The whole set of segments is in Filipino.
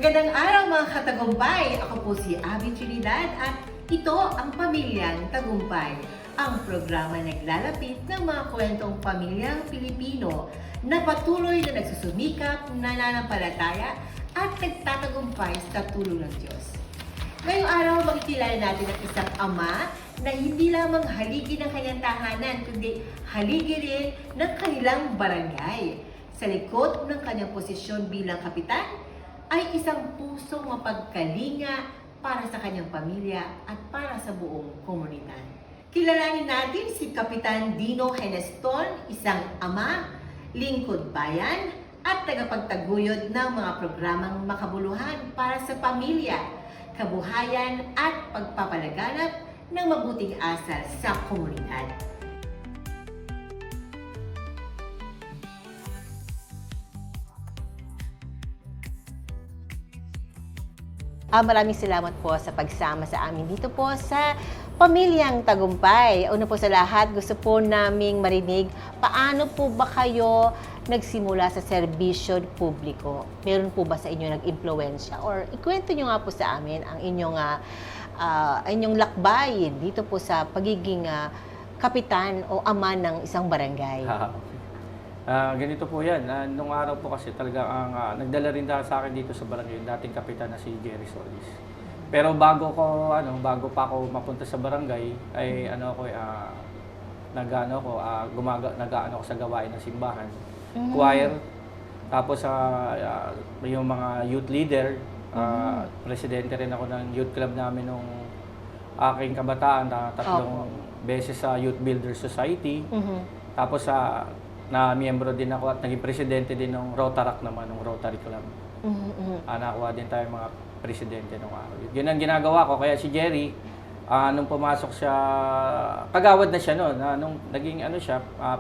Magandang araw mga katagumpay! Ako po si Abby Trinidad at ito ang Pamilyang Tagumpay, ang programa na naglalapit ng mga kwentong pamilyang Pilipino na patuloy na nagsusumikap, nananampalataya at nagtatagumpay sa tulong ng Diyos. Ngayong araw, makikilala natin ang isang ama na hindi lamang haligi ng kanyang tahanan, kundi haligi rin ng kanilang barangay. Sa likod ng kanyang posisyon bilang kapitan, ay isang pusong mapagkalinga para sa kanyang pamilya at para sa buong komunidad. Kilalanin natin si Kapitan Dino Heneston, isang ama, lingkod bayan, at tagapagtaguyod ng mga programang makabuluhan para sa pamilya, kabuhayan at pagpapalaganap ng mabuting asal sa komunidad. Maraming salamat po sa pagsama sa amin dito po sa Pamilyang Tagumpay. Una po sa lahat, gusto po naming marinig paano po ba kayo nagsimula sa serbisyo publiko? Meron po ba sa inyo nag-impluwensya? Or ikwento nyo nga po sa amin ang inyong lakbay dito po sa pagiging kapitan o ama ng isang barangay. Ganito po yan. Nung araw po kasi talaga nagdala rin sa akin dito sa barangay yung dating kapitan na si Jerry Solis. Pero bago pa ako mapunta sa barangay ay nag-ano ako sa gawain ng simbahan. Choir, tapos yung mga youth leader, presidente rin ako ng youth club namin nung aking kabataan na tatlong beses sa Youth Builder Society. Tapos na miyembro din ako at naging presidente din ng Rotaract naman, ng Rotary Club. Nakuha din tayo mga presidente nung araw. Yun ang ginagawa ko. Kaya si Jerry, nung pumasok siya, kagawad na siya noon, nung naging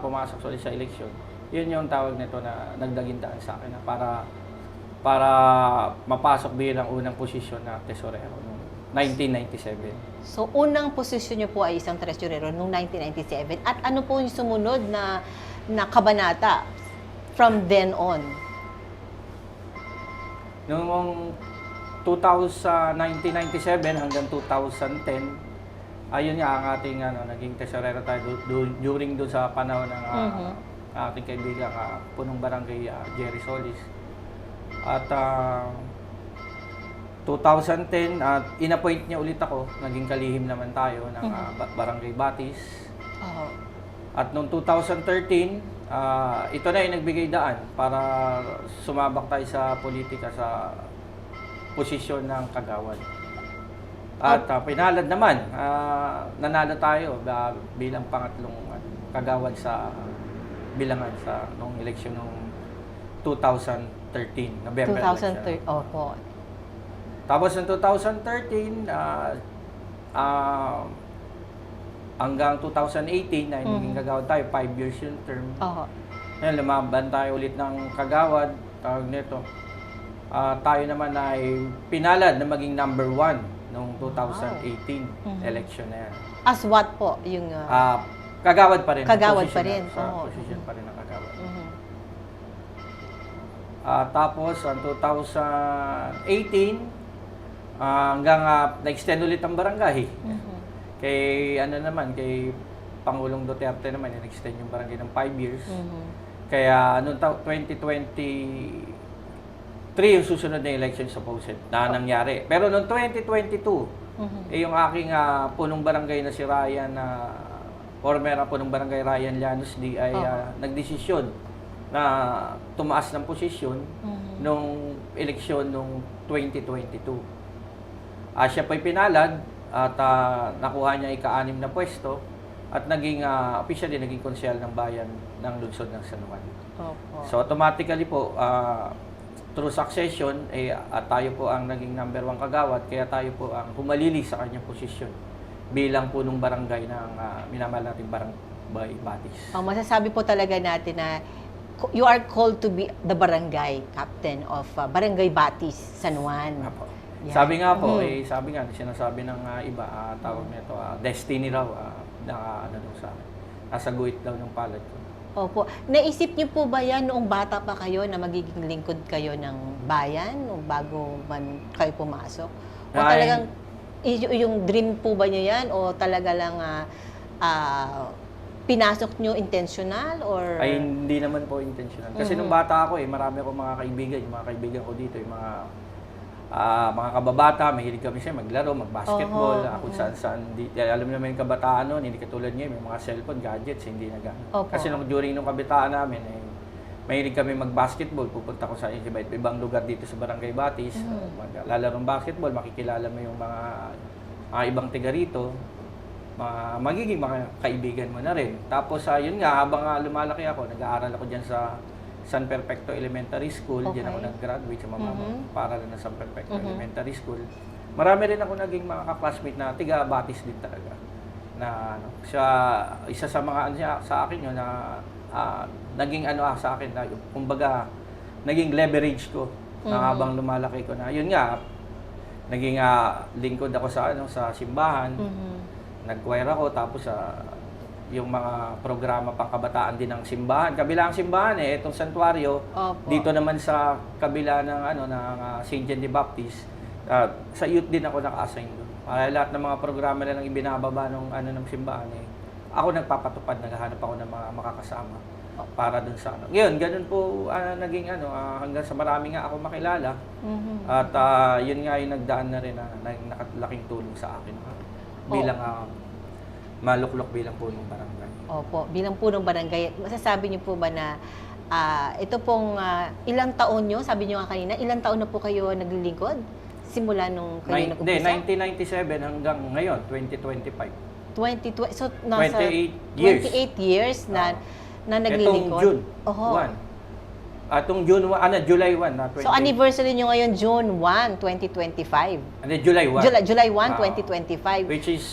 pumasok ulit sa eleksyon, yun yung tawag nito na nagdagintaan sa akin na para mapasok bilang unang posisyon na tesorero noong 1997. So, unang posisyon niyo po ay isang tresurero noong 1997. At ano po yung sumunod na kabanata from then on? Noong 1997 hanggang 2010, ayun nga ang ating naging tesorero tayo during doon sa panahon ng ating kaibigan punong barangay Jerry Solis. At 2010 inappoint niya ulit ako, naging kalihim naman tayo ng Barangay Batis. At noong 2013, ito na yung nagbigay daan para sumabak tayo sa politika sa posisyon ng kagawad. At pinalad naman, nanalo tayo bilang pangatlong kagawad sa bilangan sa noong eleksyon noong 2013, November. 2013, opo. Tapos noong 2013, hanggang 2018 na naging kagawad tayo, 5 years yung term. Ngayon, lumaban tayo ulit ng kagawad, tawag nito. Tayo naman ay pinalad na maging number 1 noong 2018 election na yan. As what po? Yung kagawad pa rin. Kagawad pa rin. Position pa rin ng kagawad. Tapos, ang 2018, hanggang na-extend ulit ang barangay. Kay Pangulong Duterte naman, in-extend yung barangay ng 5 years. Kaya noong 2023 yung susunod na election supposed na nangyari. Pero noong 2022, yung aking punong barangay na si Ryan, former punong barangay Ryan Llanos D ay nagdesisyon na tumaas ng posisyon nung eleksyon nung 2022. Siya pa'y pinalad at nakuha niya ika-6 na pwesto at naging officially naging konsyal ng bayan ng lungsod ng San Juan. So automatically po through succession at tayo po ang naging number 1 kagawad, kaya tayo po ang humalili sa kanyang posisyon bilang punong barangay ng minamahal nating Barangay Batis. Masasabi po talaga natin na you are called to be the barangay captain of Barangay Batis, San Juan. Yeah. Sabi nga po, sinasabi ng iba, tawag nito, destiny raw, nasa guhit daw ng palad ko. Opo. Naisip niyo po ba yan noong bata pa kayo na magiging lingkod kayo ng bayan o bago man kayo pumasok? O Ay. talagang yung dream po ba niyo yan o talaga lang pinasok niyo intentional or Ay, hindi naman po intentional. Kasi nung bata ako marami akong mga kaibigan. Yung mga kaibigan ko dito, yung mga kababata, mahilig kami siya maglaro, mag-basketball, kung saan-saan. Alam naman yung kabataan noon, hindi katulad ngayon, may mga cellphone, gadgets, hindi na gano'n. Opo. Kasi during nung kabataan namin, mahilig kami mag-basketball. Pupunta ko sa ibang lugar dito sa Barangay Batis, maglalaro ng basketball, makikilala mo yung mga ibang tiga rito. Magiging mga kaibigan mo na rin. Tapos, yun nga, habang lumalaki ako, nag-aaral ako dyan sa San Perfecto Elementary School. Okay. Diyan ako nag-graduate sa paralan ng San Perfecto Elementary School. Marami rin ako naging mga ka-classmate na tiga-Batis din talaga. Na isa sa mga sa akin yun na naging sa akin na kumbaga naging leverage ko na habang lumalaki ko na. Yun nga, naging lingkod ako sa simbahan. Nag-choir ako, tapos yung mga programa pangkabataan din ng simbahan. Kabila ang simbahan itong santuario. Opo. Dito naman sa kabila ng St. John the Baptist, sa youth din ako naka-assign doon. Lahat ng mga programa na lang ibinababa ng simbahan ako nagpapatupad, naghahanap ako ng mga makakasama para doon sa Ngayon, ganun po naging hanggang sa marami nga ako makilala. At yun nga yung nagdaan na rin na nakalaking tulong sa akin. Bilang maluklok bilang punong barangay. Opo, bilang punong barangay, masasabi niyo po ba na ito pong ilang taon nyo, sabi niyo nga kanina, ilang taon na po kayo naglilingkod? Simula nung kayo nag-umpisa? 1997 hanggang ngayon, 2025. 2020, so nasa 28 years. 28 years na naglilingkod? Itong June Oho. 1. Itong June 1, July 1 na 20. So anniversary nyo ngayon, June 1, 2025. July 1. July 1, 2025. Which is,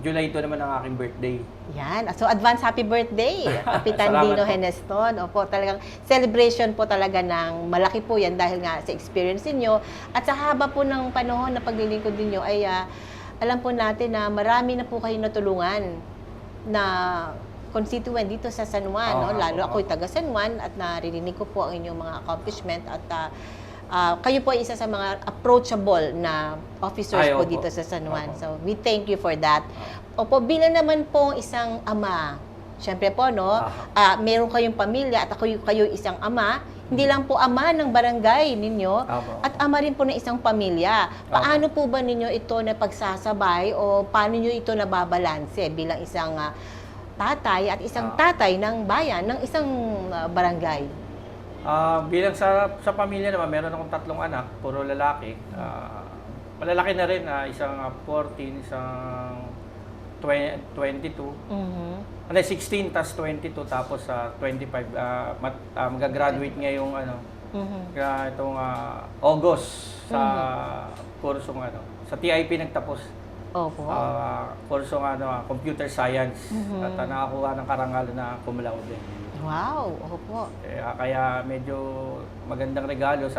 July 2 naman ang aking birthday. Yan. So, advance happy birthday, Kapitan Salamat Dino po. Heneston. Opo, talagang celebration po talaga ng malaki po yan dahil nga sa experience niyo at sa haba po ng panahon na paglilingkod ninyo ay alam po natin na marami na po kayo natulungan na constituent dito sa San Juan. No? Lalo ako'y taga San Juan at naririnig ko po ang inyong mga accomplishment at kayo po ay isa sa mga approachable na officers po Opo. dito sa San Juan. Opo. So, we thank you for that. Opo, bilang naman po isang ama, syempre po, no, meron kayong pamilya at kayo isang ama, hindi lang po ama ng barangay ninyo, Opo. at ama rin po ng isang pamilya. Paano po ba ninyo ito na pagsasabay o paano nyo ito nababalanse bilang isang tatay at isang tatay ng bayan, ng isang barangay? Bilang sa pamilya naman, meron akong 3 anak, puro lalaki. Malalaki na rin, isang 14, isang 22. 16 tas 22 tapos 25 mag-graduate ngayong itong August sa kursong sa TIP nagtapos. Opo. Kursong computer science at nakakuha ng karangalan na cum laude. Wow, opo. Kaya medyo magandang regalo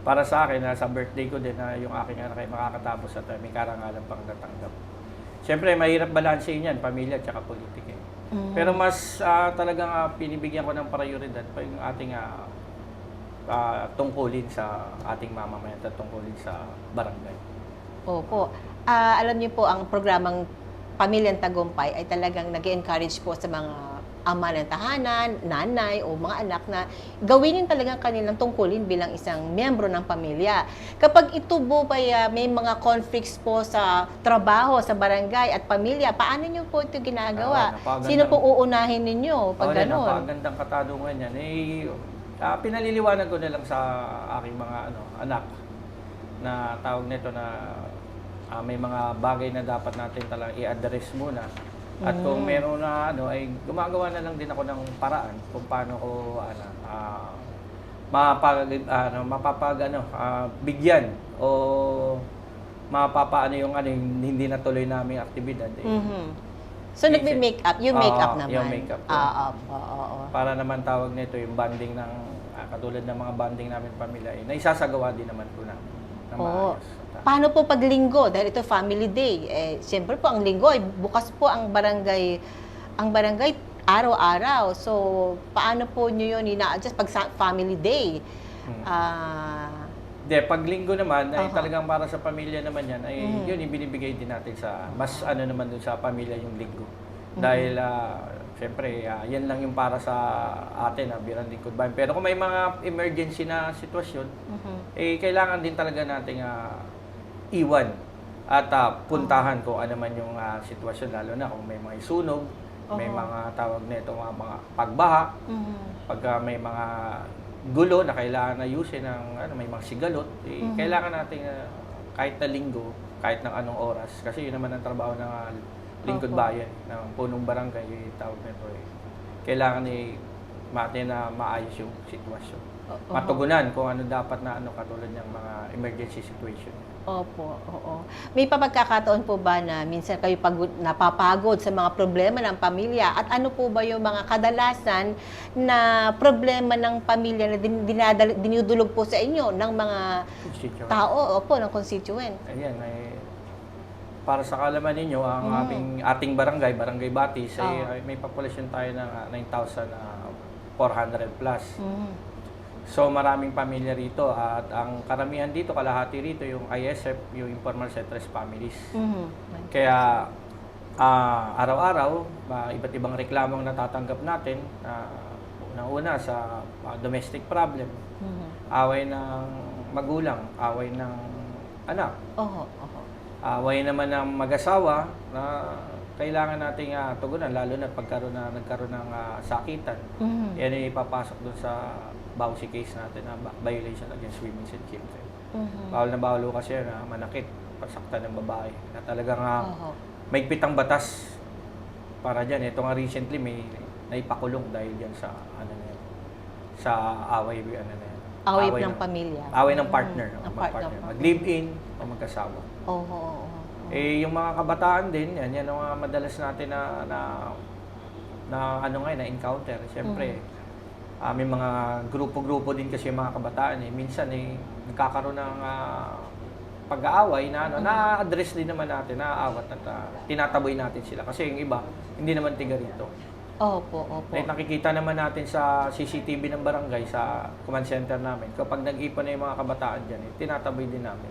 para sa akin sa birthday ko din na yung aking anak ay makakatapos at may karangalan pang natanggap. Siyempre, mahirap balansehin yan, pamilya at saka politika. Pero mas talagang pinibigyan ko ng prioridad pa yung ating tungkulin sa ating mamamayan at tungkulin sa barangay. Opo. Alam niyo po, ang programang Pamilyang Tagumpay ay talagang nag-encourage po sa mga ama ng tahanan, nanay o mga anak na gawin yung talagang kanilang tungkulin bilang isang miyembro ng pamilya. Kapag ito po may mga conflicts po sa trabaho, sa barangay at pamilya, paano niyo po ito ginagawa? Sino po uunahin ninyo pag gano'n? Napakagandang katanungan yan. Pinaliliwanag ko na lang sa aking mga anak na tawag nito na may mga bagay na dapat natin talagang i-address muna. At kung meron na ay gumagawa na lang din ako ng paraan kung paano ko bigyan o mapapaano yung hindi natuloy naming aktibidad. So, nagme-make up? You make up naman? Yung make up. Oo. Para naman tawag nito yung banding ng, katulad ng mga banding namin pamilya, na isasagawa din naman po namin. Oo. Paano po pag linggo? Dahil ito family day. Siyempre po ang linggo ay bukas po ang barangay araw-araw. So, paano po nyo yun ina-adjust pag family day? Hindi, pag linggo naman, ay Aha. talagang para sa pamilya naman yan, ay yun yung binibigay din natin sa, mas ano naman dun sa pamilya yung linggo. Dahil, syempre, yan lang yung para sa atin, biran lingkod bayan. Pero kung may mga emergency na sitwasyon, eh, kailangan din talaga nating iwan at puntahan kung ano man yung sitwasyon, lalo na kung may mga isunog, may mga tawag na ito, mga pagbaha, pagka may mga gulo na kailangan na ayusin ng may mga sigalot, eh, kailangan nating kahit na linggo, kahit ng anong oras, kasi yun naman ang trabaho ng lingkod bayan, ng punong barangay, yung tawag nito, eh, kailangan natin na maayos yung sitwasyon. Matugunan kung ano dapat na katulad ng mga emergency situation. Opo, oo. May pagkakataon po ba na minsan kayo napapagod sa mga problema ng pamilya? At ano po ba yung mga kadalasan na problema ng pamilya na dinudulog po sa inyo ng mga Constituent. tao, opo, ng constituent? Ayan, para sa kalaman ninyo, ang ating barangay, Barangay Batis, ay may populasyon tayo ng 9,400 plus. So maraming pamilya rito at ang karamihan dito, kalahati rito yung ISF, yung Informal Settlers Families. Kaya araw-araw, iba't ibang reklamong natatanggap natin. Una sa domestic problem, away ng magulang, away ng anak, away naman ng mag-asawa na kailangan nating tugunan, lalo na nagkaroon ng sakitan. Yan ay ipapasok doon sa bawsi case natin na violation against women and children. Bawal na bawal kasi yan na manakit, pagsaktan ng babae. Na talagang maigpit ang batas para dyan. Ito nga recently may naipakulong dahil dyan sa sa away Away ng pamilya. Away ng partner. Ng Mag-partner. Mag-live-in o magkasawa. Eh, yung mga kabataan din, yan ang mga madalas natin na encounter. Siyempre, may mga grupo-grupo din kasi yung mga kabataan. Minsan, nagkakaroon ng pag-aaway na na-address din naman natin, naaawat at tinataboy natin sila. Kasi yung iba, hindi naman tiga rito. Opo. Nakikita naman natin sa CCTV ng barangay, sa command center namin, kapag nag-ipon na yung mga kabataan dyan, tinataboy din namin.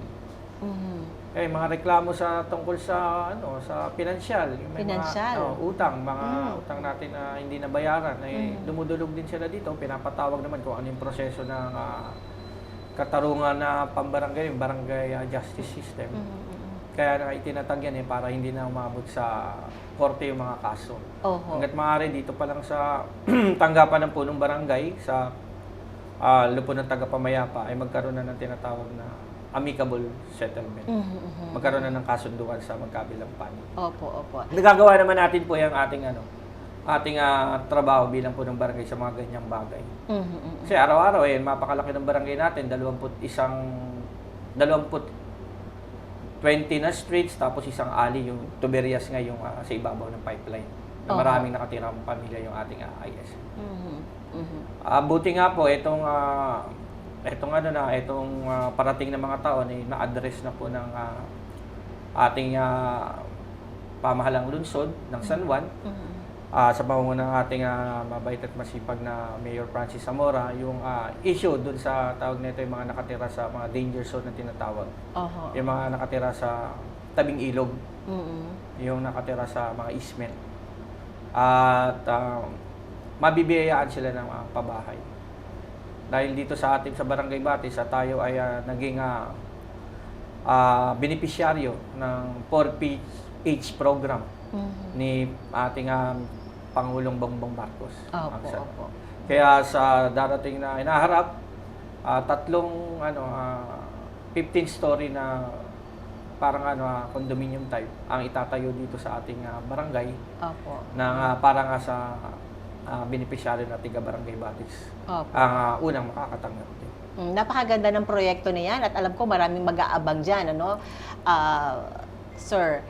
Mga reklamo tungkol sa sa pinansyal, yung may Pinansyal. mga utang utang natin na hindi nabayaran, dumudulog din sila dito. Pinapatawag naman kung ano yung proseso ng katarungan na pambarangay, yung barangay justice system. Kaya itinatag yan para hindi na umabot sa korte yung mga kaso. Hanggat maaari dito pa lang sa tanggapan ng punong barangay sa lupon ng tagapamayapa ay magkaroon na ng tinatawag na amicable settlement. Magkaroon na ng kasunduan sa magkabilang panig. Opo. Nagagawa naman natin po yung ating trabaho bilang punong barangay sa mga ganyang bagay. Kasi araw-araw mapakalaki ng barangay natin, 20 na streets, tapos isang alley, yung Tuberias nga yung sa ibabaw ng pipeline. Na maraming nakatirang pamilya yung ating IS. Buti nga po, itong parating na mga taon ay na-address na po ng ating pamahalang lungsod ng San Juan. Sa pamumuno ng ating mabait at masipag na Mayor Francis Zamora, yung issue dun sa tawag nito yung mga nakatira sa mga danger zone na tinatawag. Yung mga nakatira sa tabing ilog, yung nakatira sa mga easement. At mabibiyayaan sila ng pabahay. Dahil dito sa ating sa Barangay Batis, tayo ay naging beneficiaryo ng 4PH program ni ating Pangulong Bongbong Marcos. Opo. Kaya sa darating na inaharap, 15 story na parang condominium type ang itatayo dito sa ating barangay. Na parang sa beneficiary na tiga Barangay Batis. Ang unang makakatanggap din. Napakaganda ng proyekto na yan at alam ko maraming mag-aabang dyan, Sir.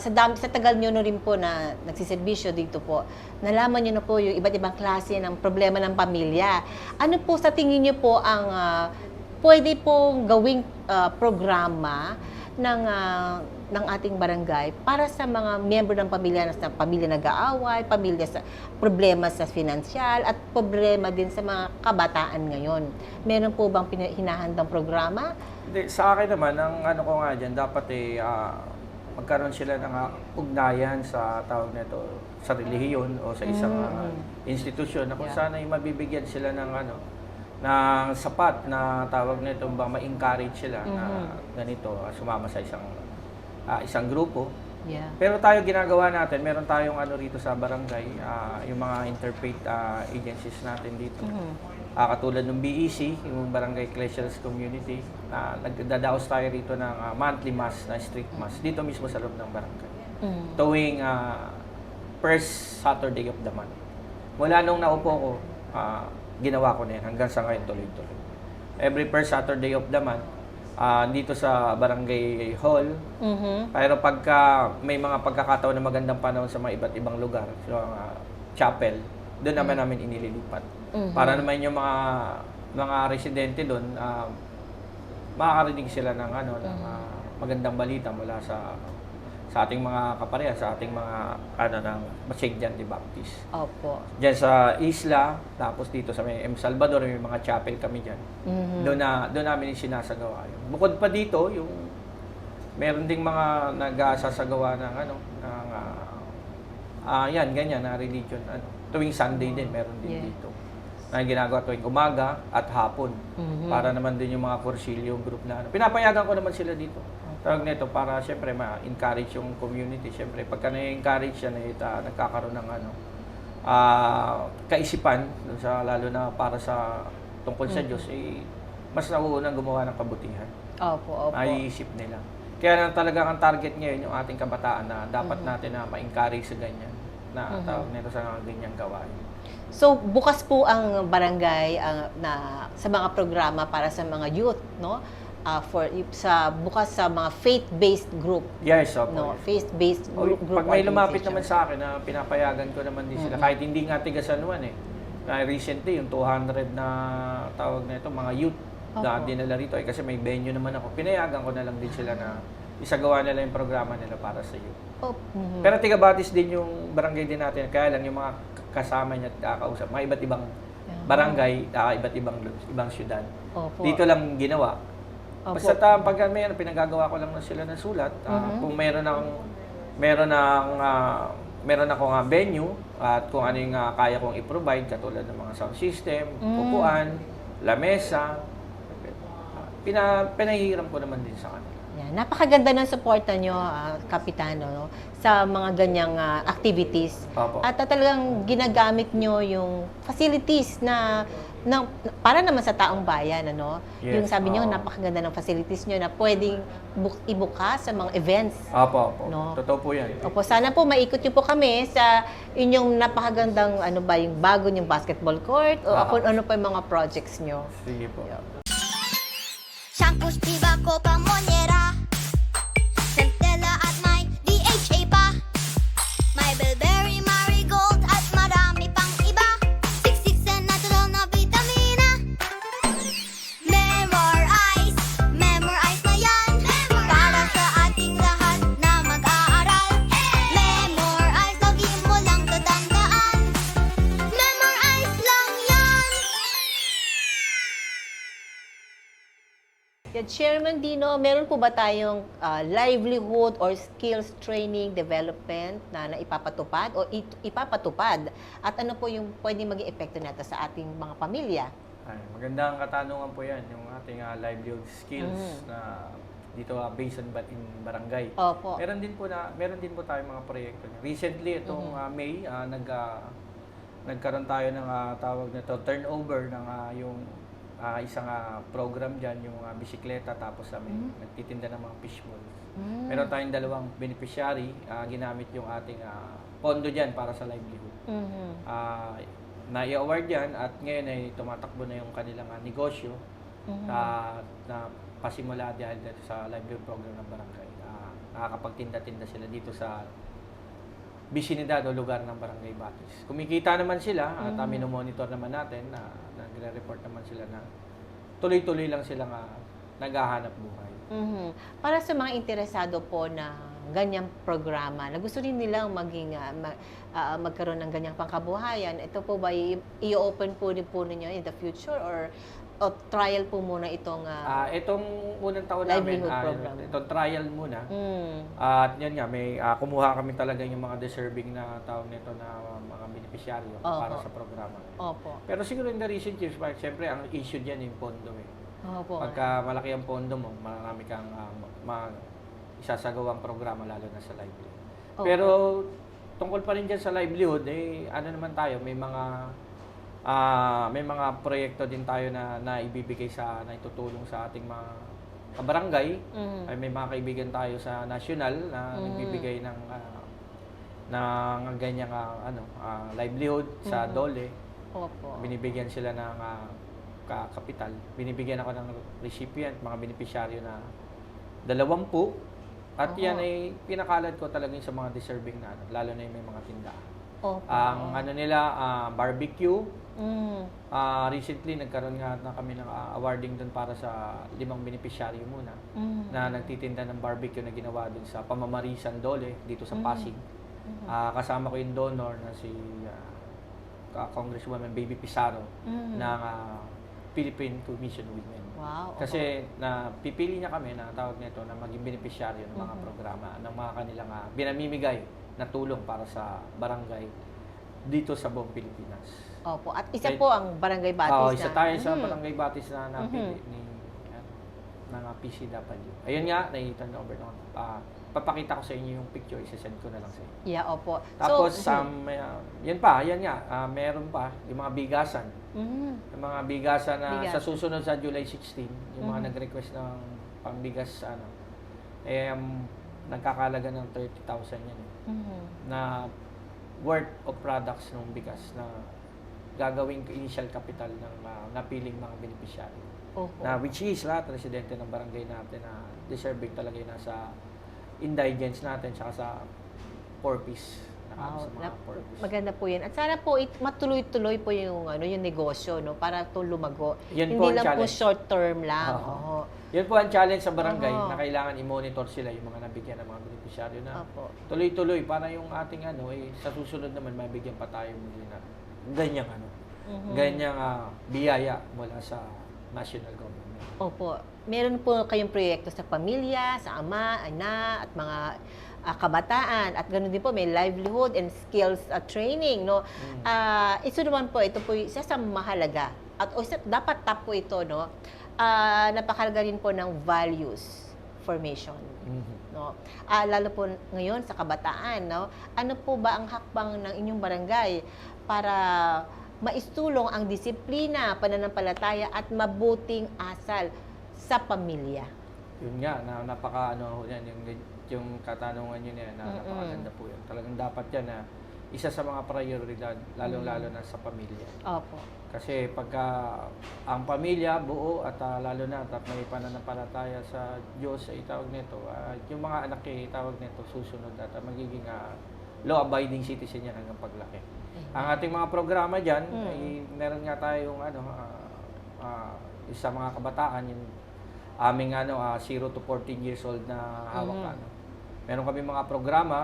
Sa tagal nyo na rin po na nagsiservisyo dito po, nalaman nyo na po yung iba't ibang klase ng problema ng pamilya. Ano po sa tingin nyo po ang pwede pong gawing programa ng ng ating barangay para sa mga miyembro ng pamilya nag-aaway, pamilya sa problema sa finansyal at problema din sa mga kabataan ngayon. Meron po bang hinahandang programa? Hindi, sa akin naman, ang ano ko nga dyan, dapat magkaroon sila ng ugnayan sa tawag nito, sa relihiyon o sa isang institusyon na kung saan ay mabibigyan sila ng ng sapat na tawag nito bang ma-encourage sila na ganito, sumama sa isang grupo. Yeah. Pero tayo ginagawa natin, meron tayong rito sa barangay, yung mga interfaith agencies natin dito. Katulad ng BEC, yung Barangay Ecclesiastes Community, nagdadaos tayo rito ng monthly mass na street mass dito mismo sa loob ng barangay. Tuwing first Saturday of the month. Mula nung naupo ko, ginawa ko na yan hanggang sa ngayon tuloy-tuloy. Every first Saturday of the month, dito sa barangay hall. Pero pagka may mga pagkakataon na magandang panahon sa mga iba't ibang lugar, sa chapel, doon naman namin inililipat. Para naman yung mga residente doon, makakarinig sila ng ng magandang balita mula sa ating mga kapareha, sa ating mga ng St. John the Baptist. Opo. Diyan sa isla, tapos dito sa may M. Salvador, may mga chapel kami diyan. Doon namin sinasagawa yun. Bukod pa dito, yung meron ding mga nagsasagawa ng yan, ganyan na religion. Tuwing Sunday din, meron din dito. Na ginagawa tuwing umaga at hapon. Para naman din yung mga kursilyo group na pinapayagan ko naman sila dito. Tawag nito para siyempre ma-encourage yung community. Siyempre pagka na-encourage yan, nagkakaroon ng kaisipan dun sa lalo na para sa tungkol sa Diyos, mas nauunang gumawa ng kabutihan. Opo. Maiisip nila. Kaya na talaga ang target ngayon yung ating kabataan na dapat natin na ma-encourage sa ganyan na tawag nito sa ganyang gawain. So, bukas po ang barangay na sa mga programa para sa mga youth, no? Bukas sa mga faith-based group. Yes, opo. No, faith-based group. Pag may lumapit naman sa akin na pinapayagan ko naman din sila, kahit hindi nga tiga San Juan recently, yung 200 na tawag na ito, mga youth na dinala rito, kasi may venue naman ako. Pinayagan ko na lang din sila na isagawa nila yung programa nila para sa youth. Pero tiga Batis din yung barangay din natin, kaya lang yung mga kasama niya at kakausap, mga iba't ibang barangay, iba't ibang syudad. Opo. Dito lang ginawa. Opo. Basta pag pinagagawa ko lang na sila ng sulat, kung meron akong venue at kung ano yung kaya kong i-provide, katulad ng mga sound system, upuan, lamesa, pinahihiram ko naman din sa kanila. Yan. Napakaganda ng suporta nyo, Kapitano, no? Sa mga ganyang activities. Opo. At talagang ginagamit nyo yung facilities na para naman sa taong bayan, ano? Yes, Yung sabi nyo, napakaganda ng facilities nyo na pwedeng ibuka sa mga events. Opo. No? Totoo po yan. Opo, sana po maikot nyo po kami sa inyong napakagandang, yung bago nyong basketball court o ano pa yung mga projects nyo. Sige po. Shampoo, Spiva, Copa, Monera, Centella at may DHA pa. May Bilberry, Marigold at marami pang iba. 66 and natural na vitamina. Memorize na yan. Para sa ating lahat na mag-aaral. Memorize, lagi mo lang tatandaan. Memorize lang yan. Chairman Dino, meron po ba tayong livelihood or skills training development na ipapatupad o ipapatupad? At ano po yung pwedeng maging epekto nito sa ating mga pamilya? Magandang katanungan po yan, yung ating livelihood skills na dito based in barangay. Opo. Meron din po tayong mga proyekto. Recently, itong May, nagkaroon tayo ng tawag nito turnover ng yung isang program dyan, yung bisikleta, tapos nagtitinda ng mga fishballs. Meron tayong 2 beneficiary, ginamit yung ating pondo dyan para sa livelihood. Na-i-award yan at ngayon ay tumatakbo na yung kanilang negosyo na pasimula dahil sa livelihood program ng barangay. Nakakapagtinda-tinda sila dito sa bisinidad o lugar ng Barangay Batis. Kumikita naman sila at minomonitor naman natin na nagre-report naman sila na tuloy-tuloy lang silang naghahanap buhay. Mhm. Para sa mga interesado po na ganyang programa, na gusto rin nilang maging magkaroon ng ganyang pangkabuhayan, ito po ba i-open po din po ninyo in the future o trial po muna itong Itong unang taon namin, livelihood program? itong trial muna. Mm. At yan nga, may kumuha kami talaga yung mga deserving na tawag nito na mga beneficiaryo para sa programa. Opo. Pero siguro in the recent years, siyempre ang issue dyan yung pondo eh. Opo. Pagka malaki ang pondo mo, marami kang isasagawang programa lalo na sa livelihood. Opo. Pero tungkol pa rin dyan sa livelihood, ano naman tayo, may mga proyekto din tayo na ibibigay na itutulong sa ating mga kabarangay. Ay may mga kaibigan tayo sa national na nagbibigay ng ganyang livelihood sa DOLE. Opo. Binibigyan sila ng kapital. Binibigyan ako ng recipient, mga beneficiaryo na 20. At yan ay pinakalat ko talaga sa mga deserving na lalo na yung may mga tindahan. Opo. Ang nila, barbecue. Mm. Recently, nagkaroon nga na kami ng awarding doon para sa 5 beneficiaryo muna na nagtitinda ng barbecue na ginawa doon sa Pamamarisan Dole dito sa Pasig. Kasama ko yung donor na si Congresswoman Baby Pizarro ng Philippine Commission on Women. Wow. Kasi pipili niya kami na tawag nito na maging beneficiaryo ng mga programa ng mga kanilang binamimigay na tulong para sa barangay dito sa buong Pilipinas. Opo. At isa po ang Barangay Batis isa tayo sa Barangay Batis na napili ng PCW. Ayun nga, na-turn over naman. Papakita ko sa inyo yung picture, isasend ko na lang sa inyo. Yeah, opo. Tapos, yan nga, meron pa, yung mga bigasan. Yung mga bigasan na sa susunod sa July 16, yung mga nag-request ng pambigas, nagkakalaga ng 30,000 yan. Na worth of products ng bigas na gagawing initial capital ng napiling mga beneficiary. Na which is lahat residente ng barangay natin na deserving talaga yun sa indigents natin tsaka sa poor-piece. Wow, maganda po 'yan. At sana po matuloy-tuloy po yung yung negosyo para to lumago. Yan Hindi po lang po challenge. short term lang. Yan po ang challenge sa barangay na kailangan i-monitor sila yung mga nabigyan ng mga beneficiaryo na tuloy-tuloy para yung ating sa susunod naman mabigyan pa tayo muli na ganyang ganyang biyaya mula sa national government. Opo. Meron po kayong proyekto sa pamilya, sa ama, ana, at mga kabataan. At ganoon din po, may livelihood and skills training. No? Ito naman po, ito po isa sa mahalaga. At dapat top po ito, no? Napakalaga rin po ng values formation. No? Lalo po ngayon sa kabataan. No? Ano po ba ang hakbang ng inyong barangay para maistulong ang disiplina, pananampalataya at mabuting asal sa pamilya? Yun nga, yan, yung katanungan yun yan, napakaganda po yan. Talagang dapat yan na isa sa mga prioridad, lalong-lalo na sa pamilya. Opo. Kasi pagka ang pamilya buo at lalo na at may pananampalataya sa Diyos ay tawag nito, yung mga anak ay tawag nito susunod at magiging law-abiding citizen yan hanggang paglaki. Ang ating mga programa dyan, ay meron nga tayong sa mga kabataan, yung aming 0 to 14 years old na hawak. Meron kami mga programa,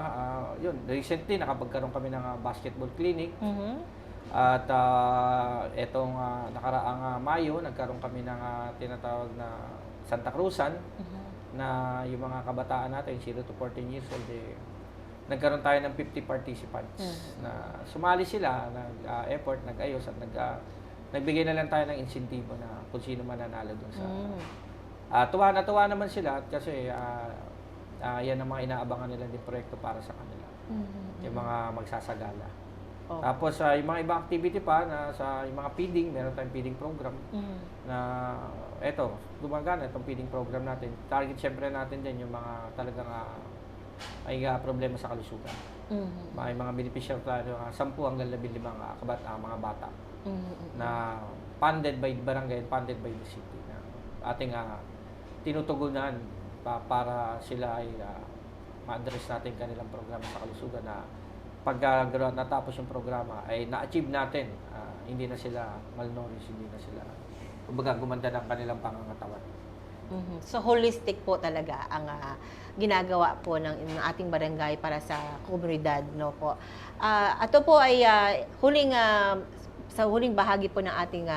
yun, recently nakapagkaroon kami ng basketball clinic. At etong nakaraang Mayo, nagkaroon kami ng tinatawag na Santa Cruzan na yung mga kabataan natin, 0 to 14 years old, nagkaroon tayo ng 50 participants na sumali sila, nag-effort, nag-ayos at nagbigay na lang tayo ng insentibo na kung sino man nanalo dun sa tuwa naman sila kasi yan ang mga inaabangan nila din proyekto para sa kanila. Yung mga magsasagala. Tapos yung mga ibang activity pa na sa yung mga feeding, meron tayong feeding program na gumagana itong feeding program natin. Target syempre natin din yung mga talagang ay problema sa kalusugan. May mga beneficiary tayo 10 hanggang 15 mga bata na funded by barangay, funded by the city na ating tinutugunan para sila ay ma-address natin kanilang programa sa kalusugan na pagka natapos yung programa ay na-achieve natin, hindi na sila malnourished, hindi na sila kumbaga gumanda ng kanilang pangangatawan. Mhm. So holistic po talaga ang ginagawa po ng ating barangay para sa komunidad, no po. Ito po ay sa huling bahagi po ng ating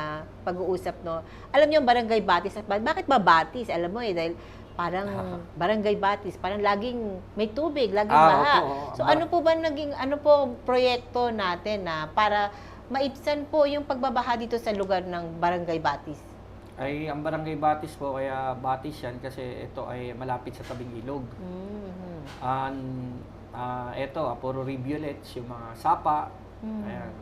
pag-uusap, no. Alam niyo ang barangay Batis, at bakit ba Batis? Alam mo dahil parang barangay Batis, parang laging may tubig, laging baha. Opo. So ano po ba ano po proyekto natin na para maibsan po yung pagbabaha dito sa lugar ng barangay Batis? Ay, ang barangay Batis po, kaya Batis yan kasi ito ay malapit sa tabing ilog. Mhm. Ito, puro rivulets, yung mga sapa, ayan.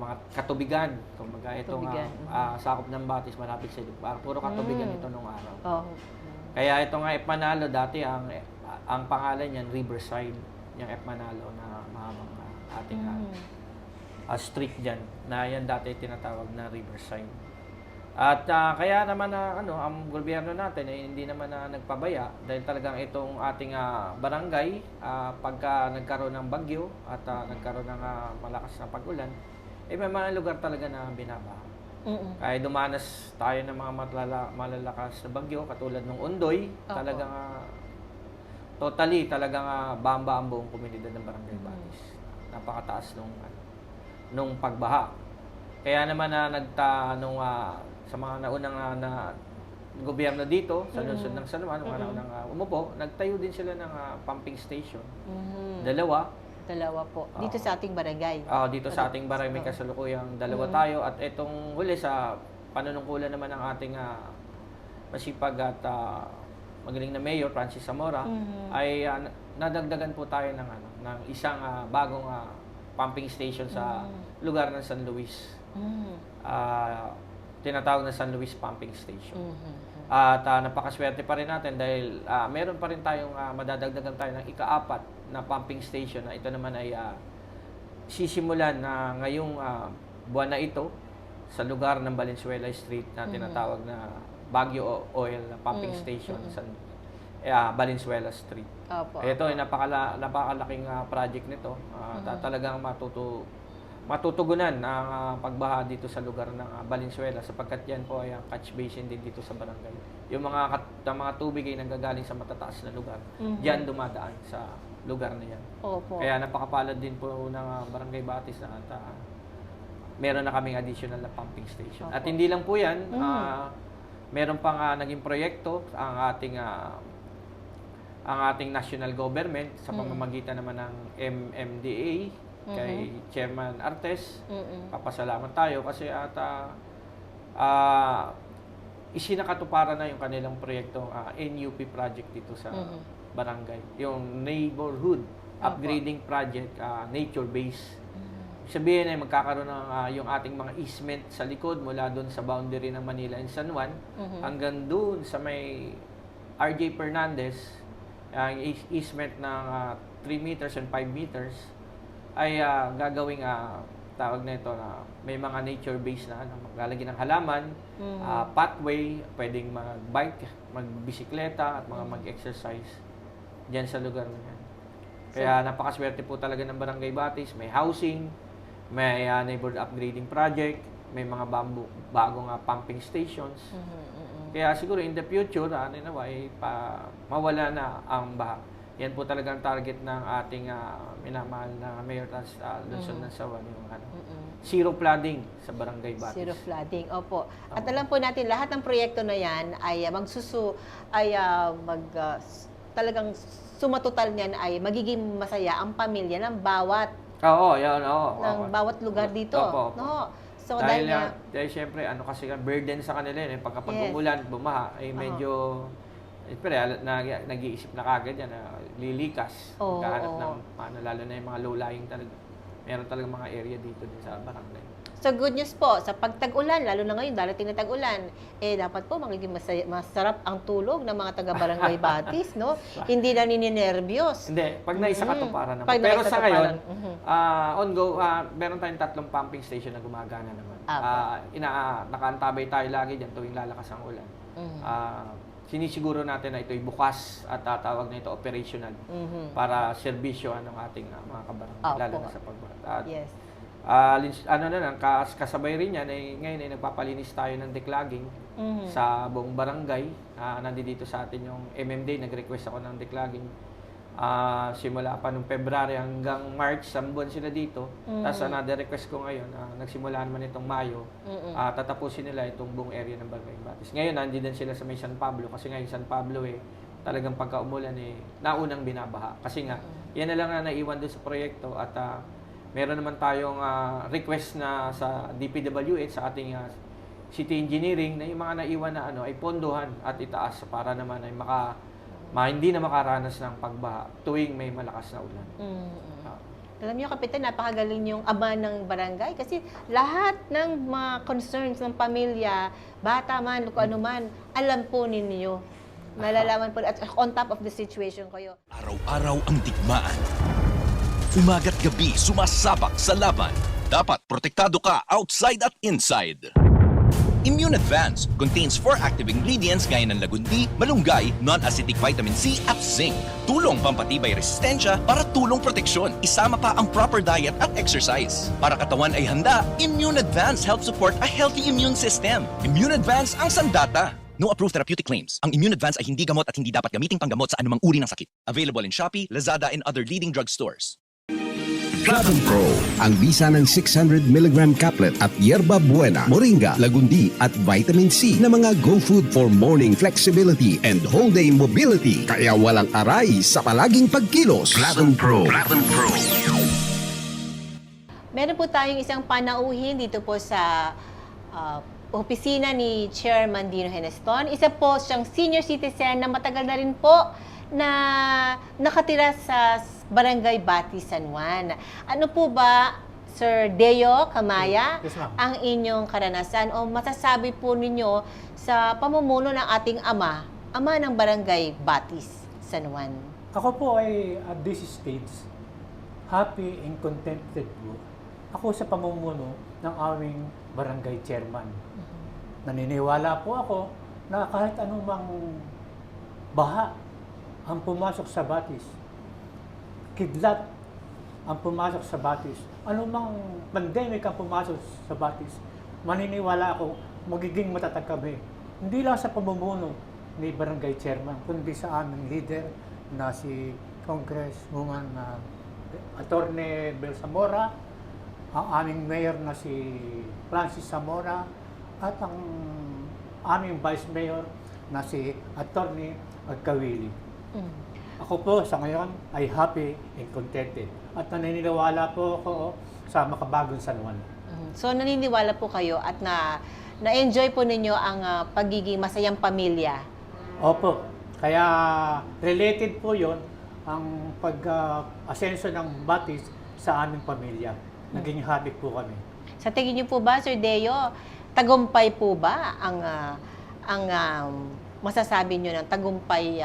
Mga katubigan. Kumbaga, ito Katubigan, sakop ng Batis, malapit sa ilog. Puro katubigan ito nung araw. Oh. Kaya ito nga F. Manalo, dati ang pangalan niyan, Riverside. Yung F. Manalo na mahabang ating street dyan. Na yan dati tinatawag na Riverside. At kaya naman ang gobyerno natin ay hindi naman nagpabaya dahil talagang itong ating barangay pagka nagkaroon ng bagyo at nagkaroon ng malakas na pag-ulan, may mga lugar talaga na binabaha. Kaya dumanas tayo ng mga malalakas na bagyo katulad ng Ondoy, talagang talagang bamba ang buong komunidad ng Barangay Batis. Napakataas nung pagbaha. Kaya naman sa mga naunang na gobyerno dito, sa lungsod ng San Juan, mga naunang umupo, nagtayo din sila ng pumping station. Dalawa po. Dito sa ating barangay. Dito sa ating barangay may kasalukuyang dalawa tayo. At itong huli sa panunungkulan naman ng ating masipag at magaling na Mayor, Francis Zamora, ay nadagdagan po tayo ng isang bagong pumping station sa lugar ng San Luis. Tinatawag na San Luis Pumping Station. At napakaswerte pa rin natin dahil meron pa rin tayong madadagdagan tayo ng ika-4 na pumping station na ito naman ay sisimulan na ngayong buwan na ito sa lugar ng Valenzuela Street na tinatawag na Baguio Oil Pumping Station sa Valenzuela Street. Opo. Ito ay napakalaking project nito. Talagang matutugunan ang pagbaha dito sa lugar ng Valenzuela sapagkat yan po ay ang catch basin din dito sa barangay. Yung mga tubig ay nanggagaling sa matataas na lugar. Diyan dumadaan sa lugar na yan. Opo. Kaya napakapalad din po ng Barangay Batis na at meron na kaming additional na pumping station. Opo. At hindi lang po yan, meron pang naging proyekto ang ating national government sa pamamagitan naman ng MMDA kay Chairman Artes. Papasalamat tayo kasi isinakatuparan na yung kanilang proyektong NUP project dito sa barangay. Yung neighborhood upgrading project, nature-based. Sabihin ay magkakaroon ng yung ating mga easement sa likod mula doon sa boundary ng Manila and San Juan hanggang doon sa may RJ Fernandez, easement ng 3 meters and 5 meters ay gagawing tawag na ito na may mga nature-based na maglalagay ng halaman, pathway, pwedeng mag-bike, mag-bisikleta at mga mag-exercise diyan sa lugar na yan. Kaya napakaswerte po talaga ng Barangay Batis, may housing, may neighborhood upgrading project, may mga bagong pumping stations. Kaya siguro in the future, mawala na ang baha. Yan po talagang target ng ating minamahal na Mayor Luzon ng Sawan, yung zero flooding sa Barangay Batis. Zero flooding, opo. At alam po natin, lahat ng proyekto na yan ay talagang sumatotal niyan ay magiging masaya ang pamilya ng bawat bawat lugar dito. Opo. No? So dahil syempre, kasi burden sa kanila yun, pagka umulan, bumaha, ay medyo nag-iisip na kagad yan na lilikas. Kahanap ng lalo na yung mga low-lying talaga. Meron talagang mga area dito din sa barangay. So good news po, sa pagtag-ulan, lalo na ngayon, darating na tag-ulan, dapat po magiging masarap ang tulog ng mga taga-barangay Batis, no? Hindi na nininervyos. Hindi, pag naisakatuparan naman. Pero sa ngayon, meron tayong 3 pumping station na gumagana naman. Nakaantabay tayo lagi dyan tuwing lalakas ang ulan. Sinisiguro natin na ito'y bukas at tatawag na ito operational para serbisyo ng ating mga kabarangay, lalo na sa pagbaha. kasabay rin yan, ngayon ay nagpapalinis tayo ng declogging sa buong barangay. Nandito sa atin yung MMD, nag-request ako ng declogging. Simula pa nung February hanggang March, 1 buwan sila dito. Tapos another request ko ngayon, nagsimula naman itong Mayo, tatapusin nila itong buong area ng Barangay Batis. Ngayon, nandiyan sila sa may San Pablo, kasi ngayon San Pablo talagang pagka umulan naunang binabaha. Kasi nga, yan na lang na naiwan doon sa proyekto at meron naman tayong request na sa DPWH, sa ating city engineering, na yung mga naiwan na ay pondohan at itaas para naman ay hindi na makaranas ng pagbaha tuwing may malakas na ulan. Alam niyo, Kapitan, napakagaling yung ama ng barangay kasi lahat ng mga concerns ng pamilya, bata man, kung ano man, alam po ninyo. Malalaman po at on top of the situation kayo. Araw-araw ang digmaan. Umaga't gabi sumasabak sa laban. Dapat protektado ka outside at inside. Immune Advance contains 4 active ingredients gaya ng lagundi, malunggay, non-acidic vitamin C at zinc. Tulong pampatibay resistensya para tulong proteksyon. Isama pa ang proper diet at exercise. Para katawan ay handa, Immune Advance helps support a healthy immune system. Immune Advance ang sandata. No approved therapeutic claims. Ang Immune Advance ay hindi gamot at hindi dapat gamiting panggamot sa anumang uri ng sakit. Available in Shopee, Lazada, and other leading drugstores. Platinum Pro, ang bisa ng 600mg caplet at yerba buena, moringa, lagundi at vitamin C na mga go food for morning flexibility and whole day mobility. Kaya walang aray sa palaging pagkilos. Platinum Pro. Platinum Pro. Meron po tayong isang panauhin dito po sa opisina ni Chairman Dino Heneston. Isa po siyang senior citizen na matagal na rin po na nakatira sa Barangay Batis, San Juan. Ano po ba, Sir Deo Kamaya, ang inyong karanasan o masasabi po ninyo sa pamumuno ng ating ama ng Barangay Batis, San Juan? Ako po ay at this stage, happy and contented po ako sa pamumuno ng aming barangay chairman. Naniniwala po ako na kahit anumang baha ang pumasok sa Batis, kidlat ang pumasok sa Batis, anumang pandemic ang pumasok sa Batis, maniniwala ako magiging matatag kami. Hindi lang sa pamumuno ni barangay chairman, kundi sa aming leader na si Congresswoman Attorney Bel Zamora, ang aming mayor na si Francis Zamora, at ang aming vice mayor na si Attorney Agkawili. Ako po sa ngayon ay happy and contented at naniniwala po ako sa makabagong San Juan. So naniniwala po kayo at na-enjoy po ninyo ang pagiging masayang pamilya? Opo, kaya related po yon ang pag-asenso ng Batis sa aming pamilya. Naging happy po kami. Sa tingin niyo po ba, Sir Deo, tagumpay po ba ang masasabi niyo ng tagumpay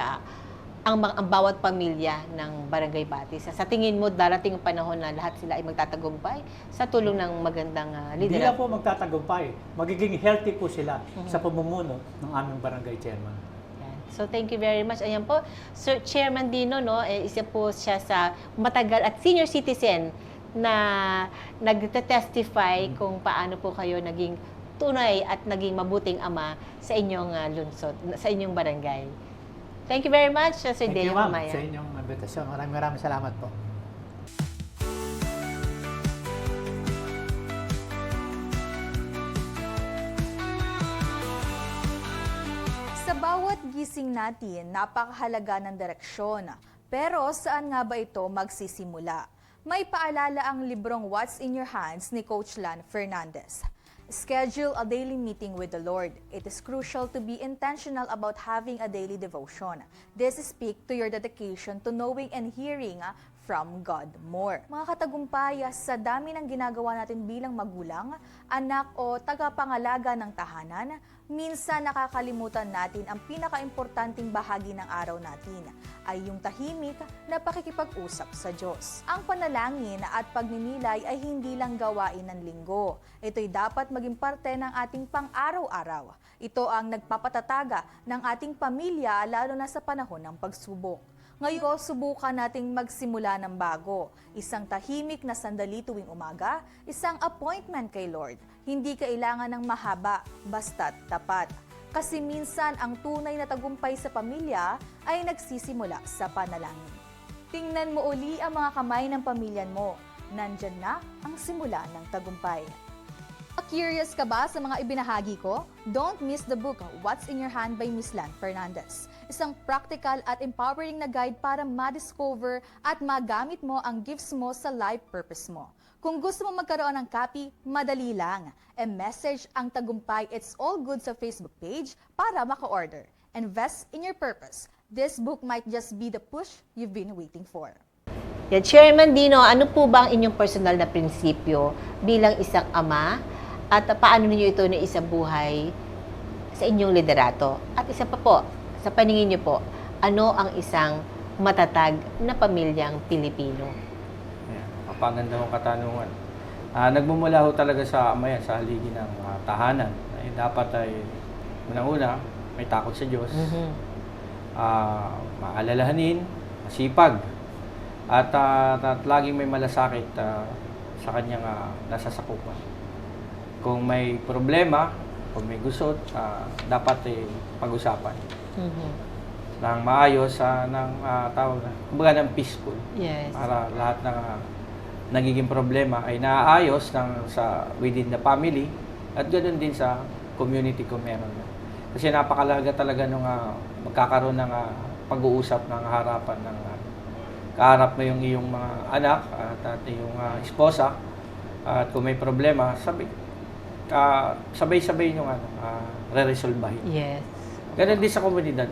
ang bawat pamilya ng Barangay Batis? Sa tingin mo, darating ang panahon na lahat sila ay magtatagumpay sa tulong ng magandang Hindi liderazgo? lang po magtatagumpay. Magiging healthy po sila sa pamumuno ng aming barangay chairman. So thank you very much. Ayan po, Sir Chairman Dino, isa po siya sa matagal at senior citizen na nagte-testify kung paano po kayo naging tunay at naging mabuting ama sa inyong lungsod, sa inyong barangay. Thank you very much, Sir Thank you, Deo ma'am, Kamaya. sa inyong invitation. Maraming salamat po. Sa bawat gising natin, napakahalaga ng direksyon. Pero saan nga ba ito magsisimula? May paalala ang librong What's in Your Hands ni Coach Lan Fernandez. Schedule a daily meeting with the Lord. It is crucial to be intentional about having a daily devotion. This speaks to your dedication to knowing and hearing from God more. Mga katagumpay, sa dami ng ginagawa natin bilang magulang, anak o tagapangalaga ng tahanan, minsan nakakalimutan natin ang pinakaimportanting bahagi ng araw natin ay yung tahimik na pakikipag-usap sa Diyos. Ang panalangin at pagninilay ay hindi lang gawain ng linggo. Ito'y dapat maging parte ng ating pang-araw-araw. Ito ang nagpapatataga ng ating pamilya lalo na sa panahon ng pagsubok. Ngayon, subukan nating magsimula ng bago. Isang tahimik na sandali tuwing umaga, isang appointment kay Lord. Hindi kailangan ng mahaba, basta't tapat. Kasi minsan ang tunay na tagumpay sa pamilya ay nagsisimula sa panalangin. Tingnan mo uli ang mga kamay ng pamilya mo. Nandyan na ang simula ng tagumpay. Curious ka ba sa mga ibinahagi ko? Don't miss the book What's in Your Hand by Miss Lan Fernandez. Isang practical at empowering na guide para ma-discover at magamit mo ang gifts mo sa life purpose mo. Kung gusto mo magkaroon ng copy, madali lang. Message ang tagumpay It's All Good sa Facebook page para maka-order. Invest in your purpose. This book might just be the push you've been waiting for. Yeah, Chairman Dino, ano po ba ang inyong personal na prinsipyo bilang isang ama at paano niyo ito naisabuhay sa inyong liderato? At isa pa po, sa paningin niyo po, ano ang isang matatag na pamilyang Pilipino? Ayan, napaganda kong katanungan. Nagmumula ho talaga sa ama yan, sa haligi ng tahanan. Ay, dapat ay, unang-una, may takot sa Diyos, maalalahanin, masipag, at laging may malasakit sa kanyang nasasakupan. Kung may problema, kung may gusot, dapat pag-usapan. Nang maayos, kumbaga ng peaceful. Yes. Para lahat ng nagiging problema ay naaayos within the family at ganoon din sa community kung meron na. Kasi napakalaga talaga nung magkakaroon ng pag-uusap ng harapan ng kaharap mo yung iyong mga anak at iyong esposa at kung may problema, sabay-sabay yung re-resolbahin. Yes. Ganun din sa komunidad.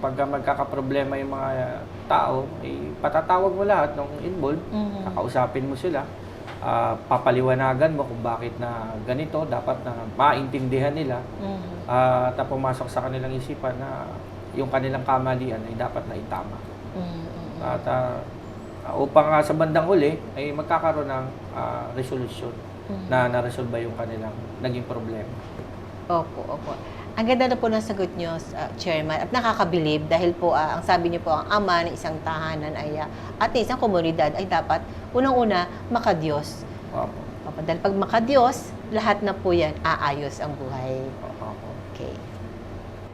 Pagka magkakaproblema yung mga tao, patatawag mo lahat ng involved, kakausapin mo sila, papaliwanagan mo kung bakit na ganito, dapat na maintindihan nila, at pumasok sa kanilang isipan na yung kanilang kamalian ay dapat na itama. At upang sa bandang huli ay magkakaroon ng resolution na naresolba yung kanilang naging problema. Opo, opo. Ang ganda na po ng sagot nyo, Chairman, at nakakabilib dahil po, ang sabi niyo po, ang ama ng isang tahanan ay, at isang komunidad ay dapat, unang-una, makadiyos. Opo. Opo, dahil pag makadiyos, lahat na po yan, aayos ang buhay. Opo. Okay.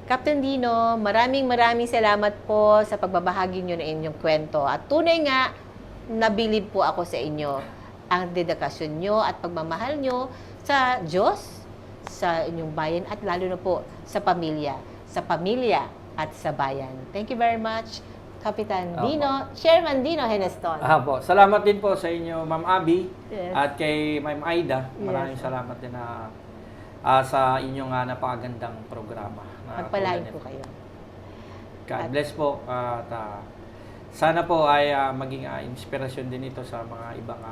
Captain Dino, maraming salamat po sa pagbabahagi nyo ng inyong kwento. At tunay nga, nabilib po ako sa inyo ang dedikasyon nyo at pagmamahal nyo sa Diyos, sa inyong bayan at lalo na po sa pamilya at sa bayan. Thank you very much, Kapitan Dino, Chairman Dino Heneston. Po. Salamat din po sa inyo, Ma'am Abby, Yes. at kay Ma'am Aida. Maraming Yes. salamat din sa inyong napakagandang programa. Pagpalain po kayo. God bless po. At sana po ay maging inspirasyon din ito sa mga ibang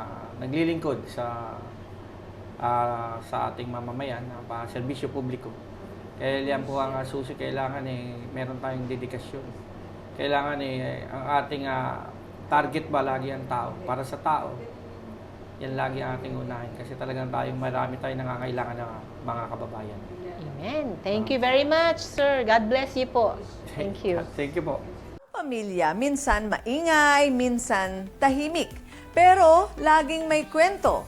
naglilingkod sa ating mamamayan na serbisyo publiko. Kaya yan po ang susi, kailangan meron tayong dedikasyon. Kailangan ang ating target ba lagi ang tao. Para sa tao, yan lagi ang ating unahin. Kasi talagang marami tayong nangangailangan ng mga kababayan. Amen. Thank you very much, sir. God bless you po. Thank you. Thank you po. Pamilya, minsan maingay, minsan tahimik. Pero laging may kwento.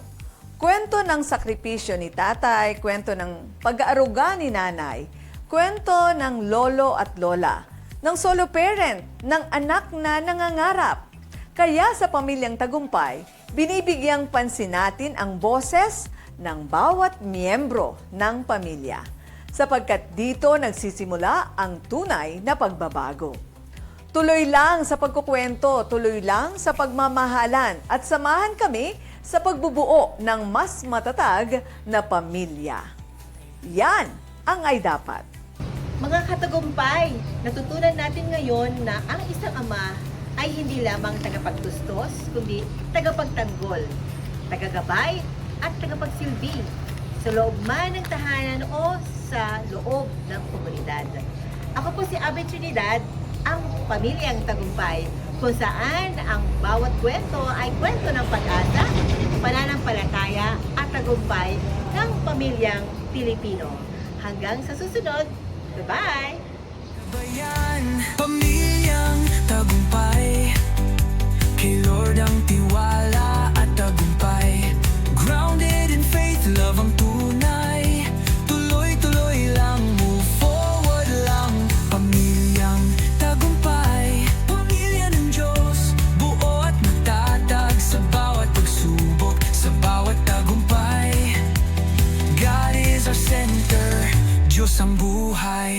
Kwento ng sakripisyo ni tatay, kwento ng pag-aaruga ni nanay, kwento ng lolo at lola, ng solo parent, ng anak na nangangarap. Kaya sa Pamilyang Tagumpay, binibigyang pansin natin ang boses ng bawat miyembro ng pamilya. Sapagkat dito nagsisimula ang tunay na pagbabago. Tuloy lang sa pagkukwento, tuloy lang sa pagmamahalan at samahan kami sa pagbubuo ng mas matatag na pamilya. Yan ang ay dapat. Mga katagumpay, natutunan natin ngayon na ang isang ama ay hindi lamang tagapagtustos, kundi tagapagtanggol, tagagabay at tagapagsilbi sa loob man ng tahanan o sa loob ng komunidad. Ako po si Abby Trinidad, ang Pamilyang Tagumpay, kung saan ang bawat kwento ay kwento ng pag-asa, pananampalataya at tagumpay ng pamilyang Pilipino. Hanggang sa susunod, bye-bye! Pamilya pamilyang tagumpay, kay Lord ang tiwala at tagumpay. Grounded in faith, love ang tunay, tuloy-tuloy lang, move forward lang. Pamilyang tagumpay, pamilya ng Diyos, buo at matatag sa bawat pagsubok, sa bawat tagumpay. God is our center, Diyos ang buhay.